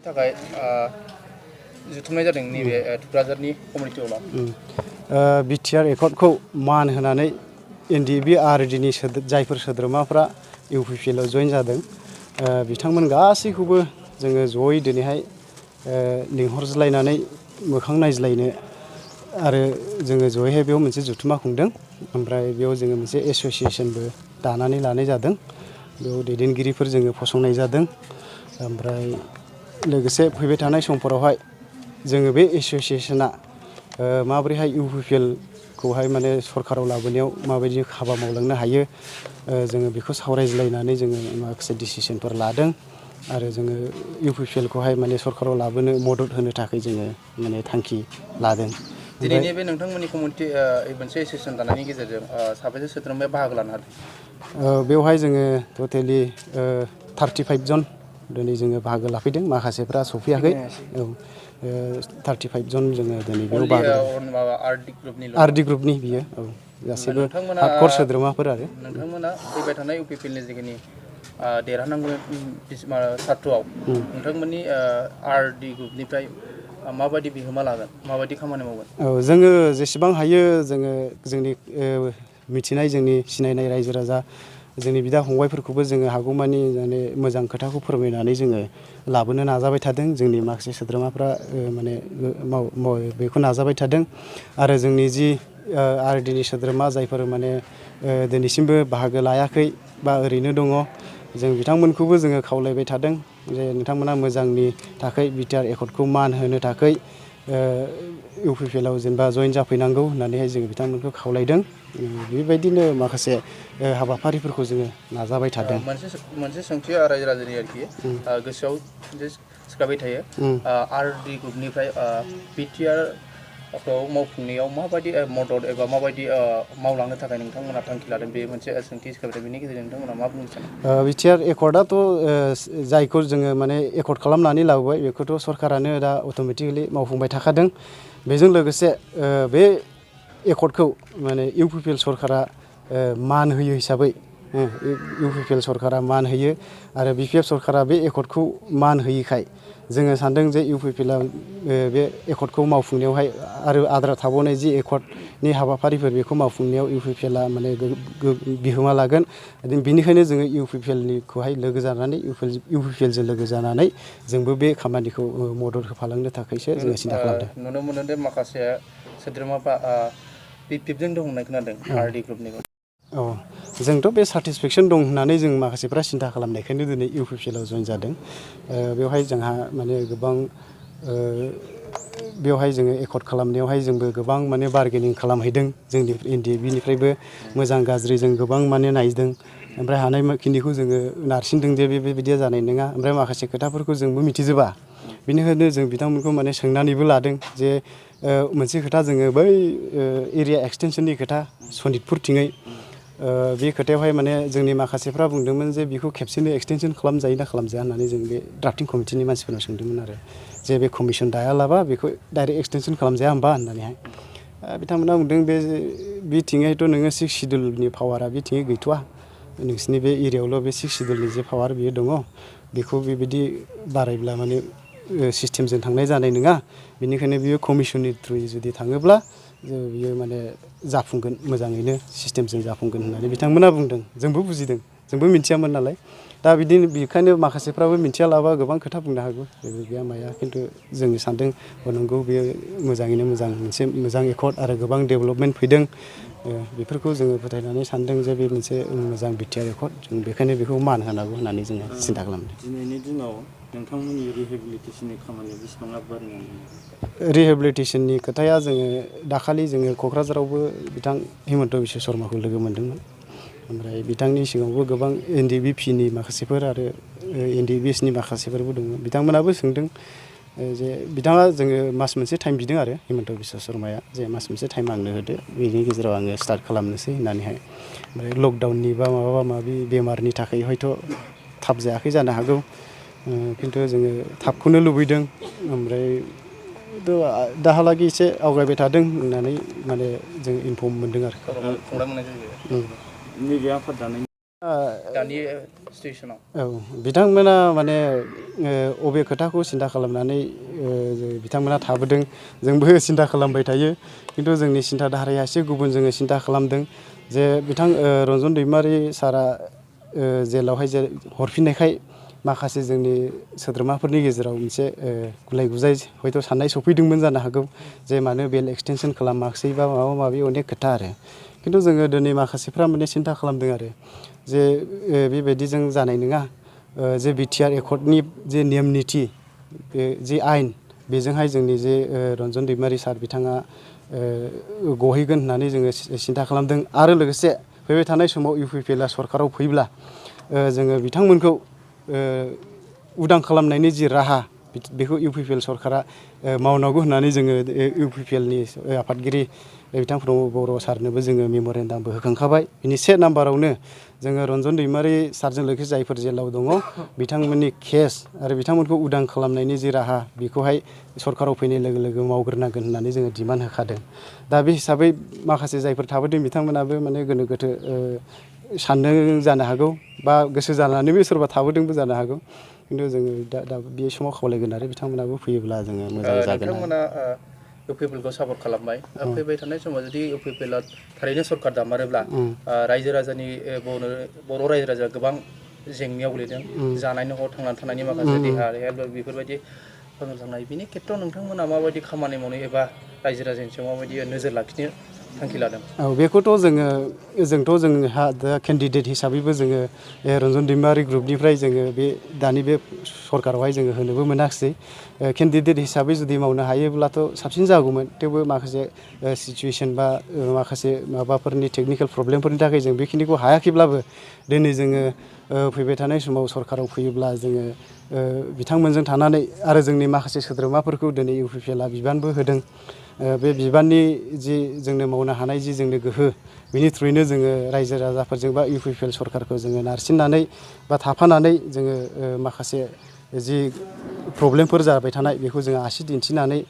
थाखाय जुथुमनाय जादों नैबे टुक्राझारनि कमिउनिटियाव बिटिआर एकर्डखौ मान होनानै एनडिएफबि आरडिनि जायफोर सोद्रोमाफ्रा इउपिपिएलआव जइन जादों बिथांमोन गासैखौबो जोङो जयै दिनैहाय लिंहरज्लायनानै मोखां नायज्लायनो आरो जोङो जयैहाय बेयाव मोनसे जुथुमा खुंदों। ओमफ्राय बेयाव जोङो मोनसे एस'सिएशनबो दानानै लानाय जादों। बेयाव दैदेनगिरिफोर जोङो फसंनाय जादों। ओमफ्राय लोगोसे फैबाय थानाय समफोरावहाय जोङो बे एस'सिएशना माबोरैहाय इउपिपिएलखौहाय माने सरकाराव लाबोनायाव माबायदि हाबा मावलांनो हायो जोङो बेखौ सावरायज्लायनानै जोङो माखासे डिसिसनफोर लादों आरो जोङो इउपिपिएलखौहाय माने सरकाराव लाबोनो मदद होनो थाखाय जोङो माने थांखि लादों। दिनैनि बे नोंथांमोननि कमिउनिटि मोनसे एस'सिएशन दानायनि गेजेरजों साबैसे सोद्रोमाया बाहागो लानो हादों? बेवहाय जोङो टटेलि 35 जन दिनै जोङो बाहागो लाफैदों। माखासेफ्रा सफैयाखै। औ 35 जन जोङो दिनै बेयाव बाहागो आरडि ग्रुपनि बियो औ गासैबो हार्डकर सोद्रोमाफोर आरो नोंथांमोना फैबाय थानाय इउपिपिएलनि जिखिनि देरहानांगौ सार्टआव नोंथांमोननि आरडि ग्रुपनिफ्राय माबायदि बिहोमा लागोन, माबायदि खामानि मावगोन? औ जोङो जेसेबां हायो जोङो जोंनि मिथिनाय जोंनि सिनायनाय रायजो राजा जोंनि बिदा फंबायफोरखौबो जोङो हागौमानि माने मोजां खोथाखौ फोरमायनानै जोङो लाबोनो नाजाबाय थादों। जोंनि माखासे सोद्रोमाफ्रा माने बेखौ नाजाबाय थादों आरो जोंनि जि आरडिनि सोद्रोमा जायफोर माने दिनैसिमबो बाहागो लायाखै बा ओरैनो दङ जों बिथांमोनखौबो जोङो खावलायबाय थादों जे नोंथांमोना मोजांनि थाखाय बिटिआर एकर्डखौ मान होनो थाखाय इउपिपिएलआव जेनेबा जइन जाफैनांगौ होननानैहाय जोङो बिथांमोनखौ खावलायदों। बेबायदिनो माखासे हाबाफारिफोरखौ जोङो नाजाबाय थादों। मोनसे सोंथि रायजो राजानि आरोखि गोसोआव सिखाबाय थायो आरडि ग्रुपनिफ्राय बिटिआरखौ मावफुंनायाव माबायदि मदद एबा माबायदि मावलांनो थाखाय नोंथांमोना थांखि लादों बे मोनसे सोंथि सिखाबाय थायो। बेनि गेजेरजों नोंथांमोना मा बुंनो सानो? बिटिआर एकर्डआथ' जायखौ जोङो माने एकर्ड खालामनानै लाबोबाय बेखौथ' सरकारानो दा अट'मेटिकेलि मावफुंबाय थाखादों। बेजों लोगोसे बे एकर्डखौ माने इउपिपिएल सरकारा मान होयो हिसाबै इउपिपिएल सरकारा मान होयो आरो बिपिएफ सरकारा बे एकर्डखौ मान होयिखाय जोङो सानदों जे इउपिपिएलआ बे एकर्डखौ मावफुंनायावहाय आरो आद्रा थाबावनाय जि एकर्डनि हाबाफारिफोर बेखौ मावफुंनायाव इउपिपिएलआ माने बिहोमा लागोन। बेनिखायनो जोङो इउपिपिएलनिखौहाय लोगो जानानै इउपिपिएलजों लोगो जानानै जोंबो बे खामानिखौ मदद होफालांनो थाखायसो जोङो सिन्था खालामदों। नुनो मोनो दे माखासे सोद्रोमाफ्रा बिपिएफजों दं होननाय खोनादों आरडि ग्रुपनिखौ। औ जोंथ' बे सेटिसफेक्सन दं होननानै जों माखासेफ्रा सिन्था खालामनायखायनो दिनै इउपिपिएलआव जइन जादों। बेवहाय जोंहा माने गोबां बेवहाय जोङो एकर्ड खालामनायावहाय जोंबो गोबां माने बार्गेनिं खालामहैदों। जोंनि एनडिएफबिनिफ्रायबो मोजां गाज्रि जों गोबां माने नायदों। ओमफ्राय हानायखिनिखौ जोङो नारसिनदों जे बेबायदिया जानाय नङा। ओमफ्राय माखासे खोथाफोरखौ जोंबो मिथिजोबा। बेनिखायनो जों बिथांमोनखौ माने सोंनानैबो लादों जे मोनसे खोथा जोङो बै एरिया एक्सटेनसननि खोथा सनितपुरथिङै बे खोथायावहाय माने जोंनि माखासेफ्रा बुंदोंमोन जे बेखौ खेबसेनो एक्सटेनसन खालामजायो ना खालामजाया होननानै जों बे ड्राफ्टिं कमिटिनि मानसिफोरनाव सोंदोंमोन आरो जे बे कमिसन दायालाबा बेखौ डाइरेक्ट एक्सटेनसन खालामजाया होमबा होननानैहाय बिथांमोना बुंदों बेथिंहायथ' नोङो 6 सिडुलनि पावारा बेथिङै गैथ'वा। नोंसिनि बे एरियायावल' बे 6 सिडुलनि जे पावार बियो दङ बेखौ बेबायदि बारायब्ला माने सिस्टेमजों थांनाय जानाय नङा। बेनिखायनो बियो कमिसननि थ्रुयै जुदि थाङोब्ला बियो माने जाफुंगोन मोजाङैनो सिस्टेमजों जाफुंगोन होननानै बिथांमोना बुंदों। जोंबो बुजिदों, जोंबो मिथियामोन नालाय। दा बिदिनो बेखायनो माखासेफ्राबो मिथियालाबा गोबां खोथा बुंनो हागौ जेबो गैया माया खिन्थु जोङो सानदों नंगौ बेयो मोजाङैनो मोजां मोनसे मोजां एकर्ड आरो गोबां डेभेलपमेन्ट फैदों। बेफोरखौ जोङो फोथायनानै सानदों जे बे मोनसे मोजां बिटिआर एकर्ड जों बेखायनो बेखौ मान होनांगौ होननानै जोङो सिन्था खालामदों। दिनैनि दिनाव नोंथांमोननि रिहेबिलिटेसननि खामानिया बेसेबां आगबारिनानै? रिहेबिलिटेसननि खोथाया जोङो दाखालि जोङो क'क्राझारावबो बिथां हिमन्त बिश्व शर्माखौ लोगो मोन्दोंमोन। ओमफ्राय बिथांनि सिगाङावबो गोबां एनडिएफबिनि माखासेफोर आरो एनडिएफबिनि माखासेफोरबो दङ। बिथांमोनाबो सोंदों जे बिथाङा जोङो मास मोनसे टाइम बिदों आरो हिमन्त बिश्व शर्माया जे मास मोनसे टाइम आंनो होदो बेनि गेजेराव आङो स्टार्ट खालामनोसै होननानैहाय। ओमफ्राय लकडाउननि बा माबा माबि बेमारनि थाखाय हयथ' थाब जायाखै जानो हागौ। खिन्थु जोङो थाबखौनो लुबैदों। ओमफ्राय दाहालागै एसे आवगायबाय थादों होननानै माने जों इनफर्म मोनदों आरो। खौरां मोननाय जायो। नैबे आफाद दानायनि दानि सिटुएसनाव? औ बिथांमोना माने अबे खोथाखौ सिन्था खालामनानै बिथांमोना थाबोदों जोंबो सिन्था खालामबाय थायो खिन्थु जोंनि सिन्था धाराया एसे गुबुन जोङो सिन्था खालामदों जे बिथां रन्जन दैमारि सारा जेलावहाय हरफिननायखाय माखासे जोंनि सोद्रोमाफोरनि गेजेराव मोनसे गुलाय गुजाय हयथ' साननाय सफैदोंमोन जानो हागौ जे मानो बेल एक्सटेनसन खालामाखिसै बा माबा माबि अनेक खोथा आरो खिन्थु जोङो दिनै माखासेफ्रा माने सिन्था खालामदों आरो जे बेबायदि जों जानाय नङा जे बिटिआर एकर्डनि जे नेम निथि जे आयेन बेजोंहाय जोंनि जे रन्जन दैमारि सार बिथाङा गहैगोन होननानै जोङो सिन्था खालामदों आरो लोगोसे फैबाय थानाय समाव UPPLआ सरकाराव फैब्ला जोङो बिथांमोनखौ उदां खालामनायनि जि राहा बेखौ UPPL सरकारा मावनांगौ होननानै जोङो UPPLनि आफादगिरि बिथां प्रमद बर' सारनोबो जोङो मेम'रेन्डामबो होखांखाबाय बिनि 1 नाम्बारावनो जोङो रन्जन दैमारि सारजों लोगोसे जायफोर जेलाव दङ बिथांमोननि केस आरो बिथांमोनखौ उदां खालामनायनि जि राहा बेखौहाय सरकाराव फैनाय लोगो लोगो मावग्रोनांगोन होननानै जोङो डिमान्ड होखादों दा बे हिसाबै माखासे जायफोर थाबोदों बिथांमोनाबो माने गोनो गोथो सानदों जानो हागौ बा गोसो जानानैबो सोरबा थाबोदोंबो जानो हागौ खिन्थु जोङो दा बे समाव खावलायगोन आरो बिथांमोनाबो फैयोब्ला जोङो मोजां जागोन। नोंथांमोना UPPLखौ सापर्ट खालामबाय फैबाय थानाय समाव जुदि UPPLआ थारैनो सरकार दामारोब्ला रायजो राजानि बर' रायजो राजाया गोबां जेंनायाव गोलैदों जानायनि हर थांनानै थानायनि माखासे देहा बेफोरबायदि थांनाय बिनि खेथ्रआव नोंथांमोना माबायदि खामानि मावनो एबा रायजो राजानि सायाव माबायदि नोजोर लाखिनो थांखि लादों? औ बेखौथ' जोंहा दा केन्डिडेट हिसाबैबो जोङो रन्जन दैमारि ग्रुपनिफ्राय जोङो बे दानि बे सरकारावहाय जोङो होनोबो मोनाखिसै केन्डिडेट हिसाबै जुदि मावनो हायोब्लाथ' साबसिन जागौमोन थेवबो माखासे सिचुवेसन बा माखासे माबाफोरनि टेकनिकेल प्रब्लेमफोरनि थाखाय जों बेखिनिखौ हायाखैब्लाबो दिनै जोङो फैबाय थानाय समाव सरकाराव फैयोब्ला जोङो बिथांमोनजों थानानै आरो जोंनि माखासे सोद्रोमाफोरखौ दिनै UPPLआ बिबानबो होदों बे बिबाननि जि जोंनो मावनो हानाय जि जोंनो गोहो बिनि थ्रुयैनो जोङो रायजो राजाफोरजों बा UPPL सरकारखौ जोङो नारसिननानै बा थाफानानै जोङो माखासे जि प्रब्लेमफोर जाबाय थानाय बेखौ जोङो आसि दिन्थिनानै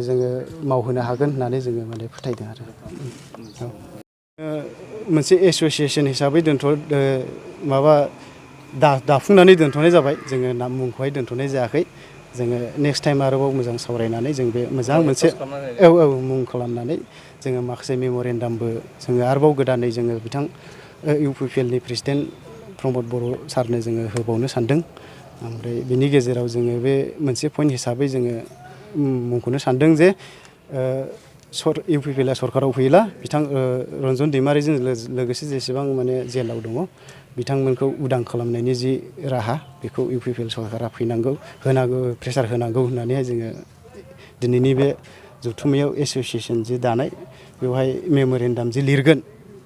जोङो मावहोनो हागोन होननानै जोङो माने फोथायदों आरो मोनसे एस'सियेसन हिसाबै माबा दाफुंनानै दोनथ'नाय जाबाय जोङो मुंखौहाय दोनथ'नाय जायाखै जोङो नेक्स्ट टाइम आरोबाव मोजां सावरायनानै जों बे मोजां मोनसे मुं खालामनानै जोङो माखासे मेम'रेन्डामबो जोङो आरोबाव गोदानै जोङो बिथां UPPLनि प्रेसिडेन्ट प्रमद बर' सारनो जोङो होबावनो सानदों ओमफ्राय बिनि गेजेराव जोङो बे मोनसे पइन्ट हिसाबै जोङो मुंख'नो सानदों जे UPPLआ सरकाराव फैयोला बिथां रन्जन दैमारिजों लोगोसे जेसेबां माने जेलाव दङ बिथांमोनखौ उदां खालामनायनि जि राहा बेखौ UPPL सरकारा होनांगौ प्रेसार होनांगौ होननानैहाय जोङो दिनैनि बे जथुम्मायाव एस'सियेसन जि दानाय बेवहाय मेम'रेन्डाम जि लिरगोन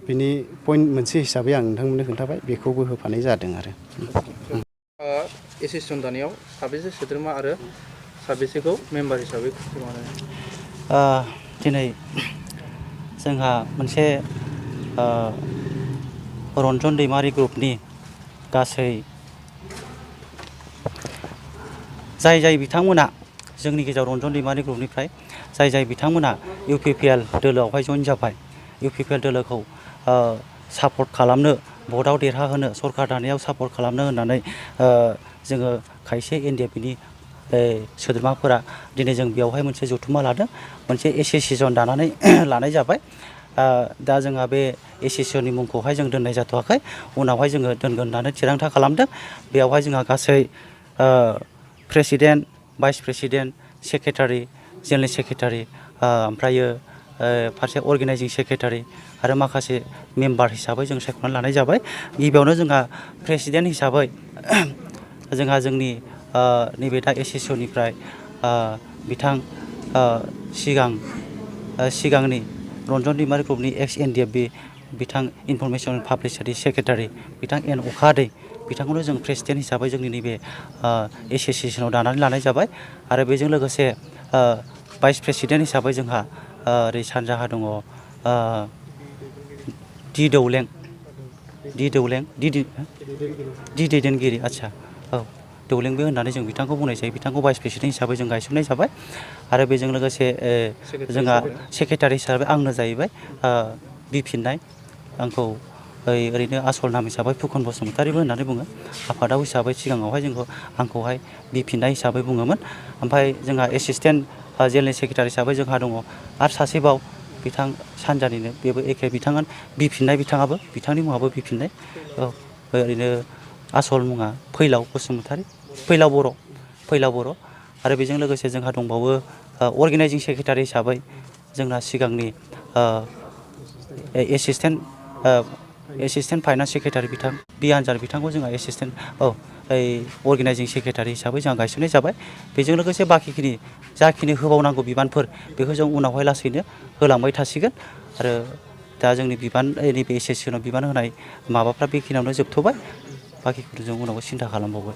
बिनि पइन्ट मोनसे हिसाबै आं नोंथांमोननो खोन्थाबाय बेखौबो होफानाय जादों आरो एस'सियेसन दानायाव साबेसे सोद्रोमा आरो साबेसेखौ मेम्बार हिसाबै दिनै जोंहा मोनसे रन्जन दैमारि ग्रुपनि गासै जाय बिथांमोना जोंनि गेजेराव रन्जन दैमारि ग्रुपनिफ्राय जाय बिथांमोना UPPL दोलोआवहाय जइन जाबाय UPPL दोलोखौ सापर्ट खालामनो भटआव देरहाहोनो सरकार दानायाव सापर्ट खालामनो होननानै जोङो खायसे NDFBनि सोद्रोमाफोरा दिनै जों बेयावहाय मोनसे जथुम्मा लादों मोनसे एस'सियेसन दानानै लानाय जाबाय दा जोंहा बे एस'सियेसननि मुंखौहाय जों दोननाय जाथ'वाखै उनावहाय जोङो दोनगोन होननानै थिरांथा खालामदों बेयावहाय जोंहा गासै president vice president secretary general secretary ओमफ्रायो फारसे अर्गेनाइजिं सेक्रेटारि आरो माखासे मेम्बार हिसाबै जों सायख'नानै लानाय जाबाय गिबियावनो जोंहा प्रेसिडेन्ट हिसाबै जोंहा जोंनि नैबे दा एस'सियेसननिफ्राय बिथां सिगांनि रन्जन दैमारि ग्रुपनि एक्स NDFB बिथां इनफरमेसन पाब्लिसिटि सेक्रेटारि बिथां N अखाहादै बिथांखौनो जों प्रेसिडेन्ट हिसाबै जोंनि नैबे एस'सियेसनाव दानानै लानाय जाबाय आरो बेजों लोगोसे भाइस प्रेसिडेन्ट हिसाबै जोंहा ओरै सानजाहा दङ दैदेनगिरि आदसा औ दौलेंबो होननानै जों बिथांखौ बुंनाय जायो बिथांखौ भाइस प्रेसिडेन्ट हिसाबै जों गायसननाय जाबाय आरो बेजों लोगोसे जोंहा सेक्रेटारि हिसाबै आंनो जाहैबाय बिफिननाय आंखौ ओरैनो आसल नाम हिसाबै फुकन बसुमतारिबो होननानै बुङो। आफादाव हिसाबै सिगाङावहाय आंखौहाय बिफिननाय हिसाबै बुङोमोन। ओमफ्राय जोंहा एसिसटेन्ट जेनेरेल सेक्रेटारि हिसाबै जोंहा दङ आरो सासेबाव बिथां सानजानिनो बेबो एखे बिथाङा बिफिननाय बिथांनि मुङाबो बिफिननाय। ओरैनो आसल मुङा फैलाव बसुमतारि, फैलाव बर'। आरो बेजों लोगोसे जोंहा दंबावो अर्गेनाइजिं सेक्रेटारि हिसाबै जोंना सिगांनि एसिसटेन्ट फाइनान्स सेक्रेटारि बिथां बि हान्जार बिथांखौ जोंहा अर्गेनाइजिं सेक्रेटारि हिसाबै जोंहा गायसननाय जाबाय। बेजों लोगोसे बाखिखिनि जाखिनि होबावनांगौ बिबानफोर बेखौ जों उनावहाय लासैनो होलांबाय थासिगोन। आरो दा जोंनि नैबे एस'सियेसनाव बिबान होनाय माबाफ्रा बेखिनियावनो जोबथ'बाय। बाखिखौ जों उनावबो सिन्था खालामबावगोन।